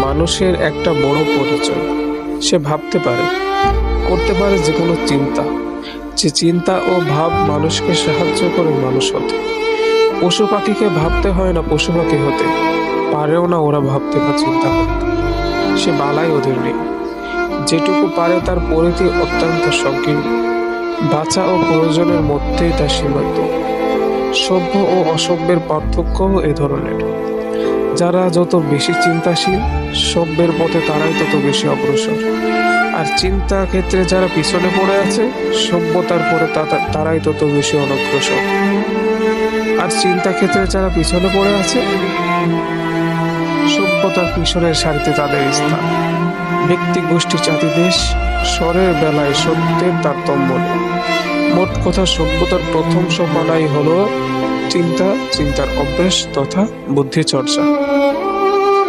মানুষের একটা বড় পরিচয়। সে ভাবতে পারে, করতে পারে যে কোনো চিন্তা। যে চিন্তা ও ভাব মানুষকে সাহায্য করে মানুষ হতে। পশু পাখিকে ভাবতে হয় না পশু পাখি হতে, পারেও না ওরা ভাবতে বা চিন্তা করতে। সে বালাই ওদের নেই। যেটুকু পারে তার পরিধি অত্যন্ত সংকীর্ণ। বাঁচা ও প্রয়োজনের মধ্যেই তা সীমাবদ্ধ। সভ্য ও অসভ্যের পার্থক্যও এ ধরনের। যারা যত বেশি চিন্তাশীল, সভ্যের পথে তারাই তত বেশি অগ্রসর। আর চিন্তা ক্ষেত্রে যারা পিছনে পড়ে আছে, সভ্যতার পরে তারাই তত বেশি অনগ্রসর। আর চিন্তা ক্ষেত্রে যারা পিছনে পড়ে আছে, সভ্যতার পিছনের সারিতে তাদের স্থান। ব্যক্তি, গোষ্ঠী, জাতি, দেশ, স্বরের বেলায় সত্যের তারতম্য নেই। মোট কথা, সভ্যতার প্রথম সোপানই হলো চিন্তা, চিন্তার অভ্যাস তথা বুদ্ধি চর্চা।